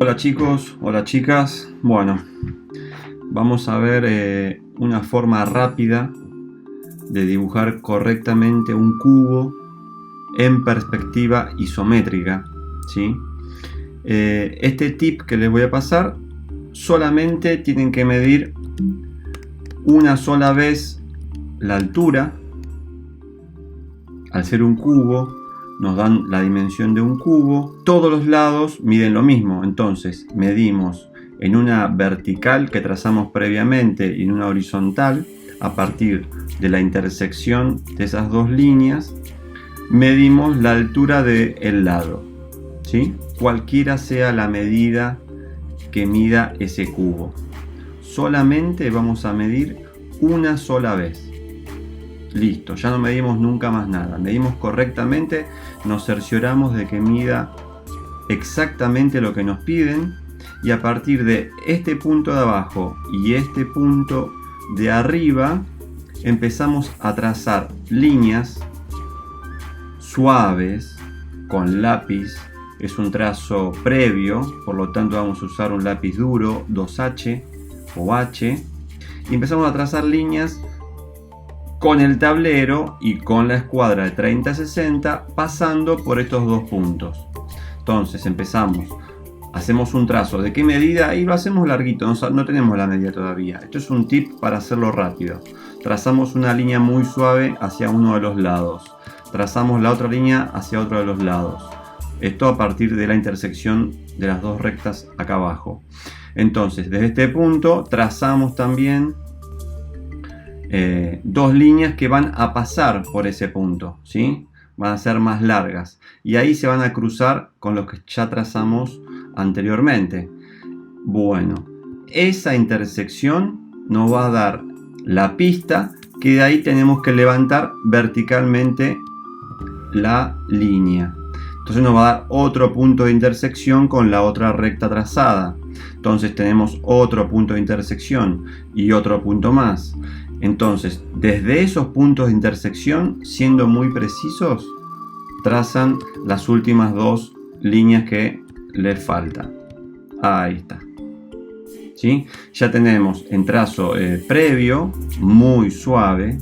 Hola chicos, hola chicas. Bueno, vamos a ver una forma rápida de dibujar correctamente un cubo en perspectiva isométrica, ¿sí? Este tip que les voy a pasar, solamente tienen que medir una sola vez la altura. Al ser un cubo, nos dan la dimensión de un cubo. Todos los lados miden lo mismo, entonces medimos en una vertical que trazamos previamente y en una horizontal. A partir de la intersección de esas dos líneas medimos la altura del lado, ¿sí? Cualquiera sea la medida que mida ese cubo, solamente vamos a medir una sola vez. Listo, ya no medimos nunca más nada, medimos correctamente, nos cercioramos de que mida exactamente lo que nos piden, y a partir de este punto de abajo y este punto de arriba empezamos a trazar líneas suaves con lápiz. Es un trazo previo, por lo tanto vamos a usar un lápiz duro 2H o H, y empezamos a trazar líneas con el tablero y con la escuadra de 30-60 pasando por estos dos puntos. Entonces empezamos, hacemos un trazo. ¿De qué medida? Y lo hacemos larguito, no tenemos la medida todavía. Esto es un tip para hacerlo rápido. Trazamos una línea muy suave hacia uno de los lados, trazamos la otra línea hacia otro de los lados. Esto a partir de la intersección de las dos rectas acá abajo. Entonces desde este punto trazamos también dos líneas que van a pasar por ese punto, ¿sí? Van a ser más largas y ahí se van a cruzar con los que ya trazamos anteriormente. Bueno, esa intersección nos va a dar la pista que de ahí tenemos que levantar verticalmente la línea. Entonces nos va a dar otro punto de intersección con la otra recta trazada. Entonces tenemos otro punto de intersección y otro punto más. Entonces, desde esos puntos de intersección, siendo muy precisos, trazan las últimas dos líneas que les faltan. Ahí está. ¿Sí? Ya tenemos en trazo previo, muy suave,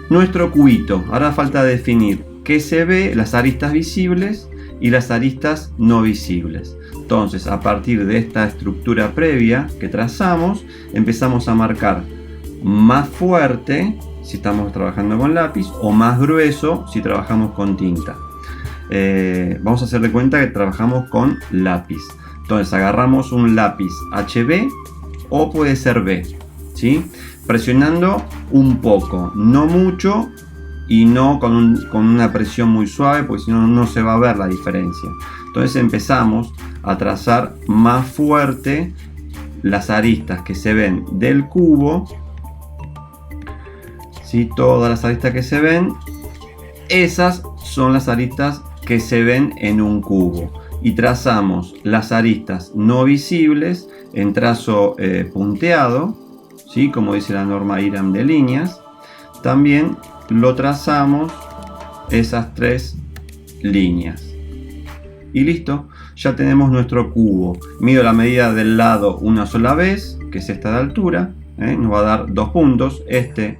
nuestro cubito. Ahora falta definir qué se ve, las aristas visibles y las aristas no visibles. Entonces, a partir de esta estructura previa que trazamos, empezamos a marcar más fuerte si estamos trabajando con lápiz o más grueso si trabajamos con tinta. Vamos a hacer de cuenta que trabajamos con lápiz. Entonces agarramos un lápiz HB o puede ser B, ¿sí? Presionando un poco, no mucho y no con una presión muy suave, porque si no, no se va a ver la diferencia. Entonces empezamos a trazar más fuerte las aristas que se ven del cubo, ¿sí? Todas las aristas que se ven, esas son las aristas que se ven en un cubo, y trazamos las aristas no visibles en trazo punteado, ¿sí? Como dice la norma IRAM de líneas. También lo trazamos esas tres líneas y listo, ya tenemos nuestro cubo. Mido la medida del lado una sola vez, que es esta de altura, nos va a dar dos puntos, este,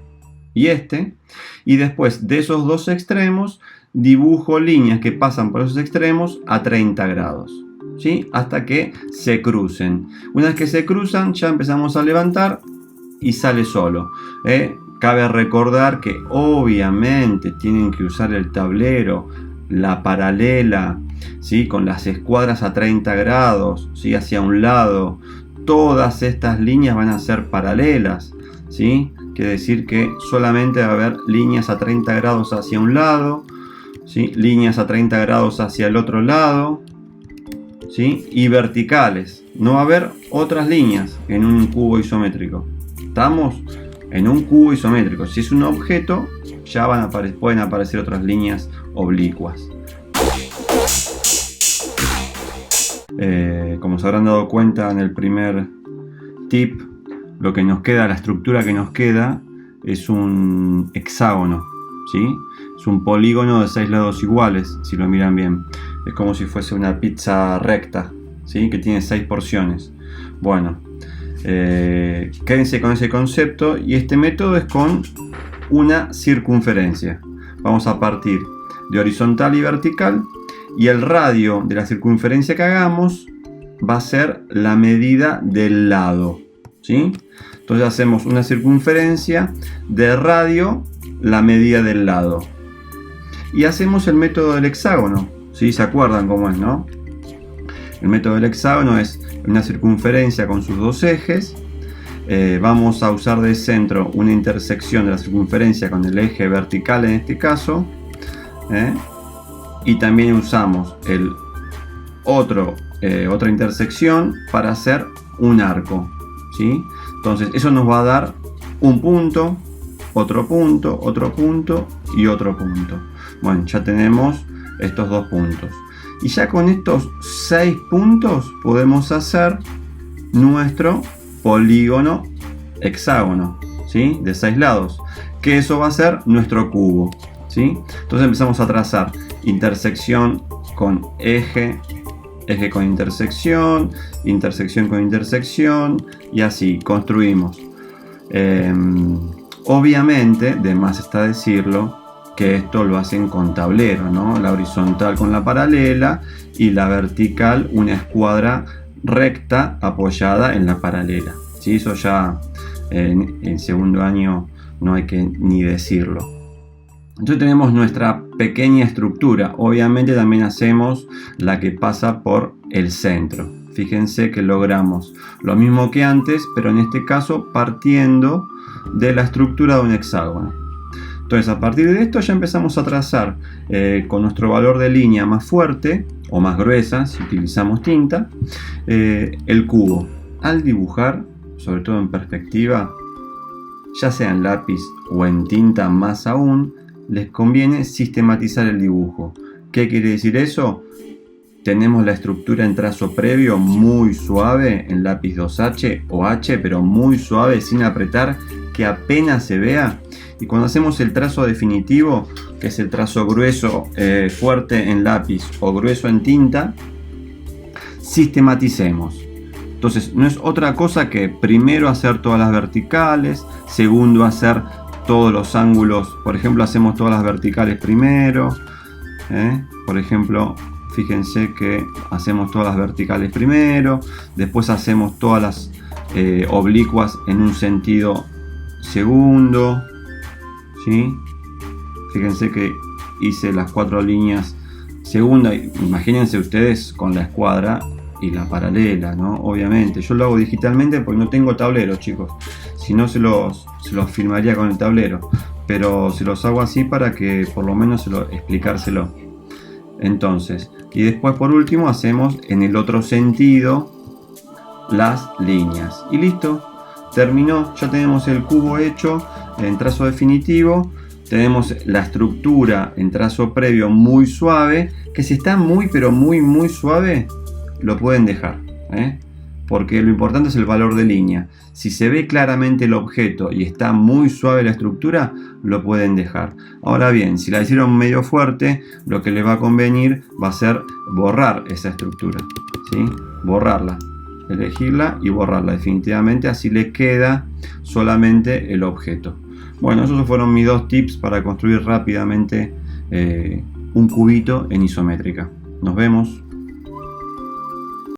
y después de esos dos extremos dibujo líneas que pasan por esos extremos a 30 grados, ¿sí? Hasta que se crucen. Una vez que se cruzan, ya empezamos a levantar y sale solo. Cabe recordar que obviamente tienen que usar el tablero, la paralela, ¿sí? Con las escuadras a 30 grados, ¿sí? Hacia un lado. Todas estas líneas van a ser paralelas, ¿sí? Quiere decir que solamente va a haber líneas a 30 grados hacia un lado, ¿sí? Líneas a 30 grados hacia el otro lado, ¿sí? Y verticales. No va a haber otras líneas en un cubo isométrico. ¿Estamos? En un cubo isométrico, si es un objeto, ya pueden aparecer otras líneas oblicuas. Como se habrán dado cuenta en el primer tip, lo que nos queda, la estructura que nos queda, es un hexágono, ¿sí? Es un polígono de 6 lados iguales, si lo miran bien. Es como si fuese una pizza recta, ¿sí? Que tiene 6 porciones. Bueno, quédense con ese concepto, y este método es con una circunferencia. Vamos a partir de horizontal y vertical, y el radio de la circunferencia que hagamos va a ser la medida del lado, ¿sí? Entonces hacemos una circunferencia de radio, la medida del lado, y hacemos el método del hexágono, ¿sí? ¿Se acuerdan cómo es, no? El método del hexágono es una circunferencia con sus dos ejes. Vamos a usar de centro una intersección de la circunferencia con el eje vertical en este caso, y también usamos otra intersección para hacer un arco, ¿sí? Entonces eso nos va a dar un punto, otro punto, otro punto y otro punto. Bueno, ya tenemos estos dos puntos, y ya con estos 6 puntos podemos hacer nuestro polígono hexágono, ¿sí? De 6 lados, que eso va a ser nuestro cubo, ¿sí? Entonces empezamos a trazar intersección con eje, eje con intersección, intersección con intersección, y así construimos. Obviamente, de más está decirlo, que esto lo hacen con tablero, ¿no? La horizontal con la paralela y la vertical una escuadra recta apoyada en la paralela, ¿sí? Eso ya en segundo año no hay que ni decirlo. Entonces tenemos nuestra pequeña estructura. Obviamente también hacemos la que pasa por el centro. Fíjense que logramos lo mismo que antes, pero en este caso partiendo de la estructura de un hexágono. Entonces a partir de esto ya empezamos a trazar con nuestro valor de línea más fuerte o más gruesa, si utilizamos tinta, el cubo. Al dibujar, sobre todo en perspectiva, ya sea en lápiz o en tinta más aún, les conviene sistematizar el dibujo. ¿Qué quiere decir eso? Tenemos la estructura en trazo previo muy suave en lápiz 2H o H, pero muy suave, sin apretar, que apenas se vea. Y cuando hacemos el trazo definitivo, que es el trazo grueso fuerte en lápiz o grueso en tinta, sistematicemos. Entonces no es otra cosa que primero hacer todas las verticales, segundo hacer todos los ángulos. Por ejemplo, hacemos todas las verticales primero, por ejemplo, fíjense que hacemos todas las verticales primero, después hacemos todas las oblicuas en un sentido segundo, ¿sí? Fíjense que hice las 4 líneas segunda. Imagínense ustedes con la escuadra y la paralela, ¿no? Obviamente yo lo hago digitalmente porque no tengo tablero, chicos. Si no se los filmaría con el tablero, pero se los hago así para que por lo menos explicárselo. Entonces, y después por último hacemos en el otro sentido las líneas y listo, terminó. Ya tenemos el cubo hecho en trazo definitivo. Tenemos la estructura en trazo previo muy suave, que si está muy pero muy suave lo pueden dejar, porque lo importante es el valor de línea. Si se ve claramente el objeto y está muy suave la estructura, lo pueden dejar. Ahora bien, si la hicieron medio fuerte, lo que les va a convenir va a ser borrar esa estructura, ¿sí? Borrarla, elegirla y borrarla definitivamente, así le queda solamente el objeto. Bueno, esos fueron mis 2 tips para construir rápidamente un cubito en isométrica. Nos vemos.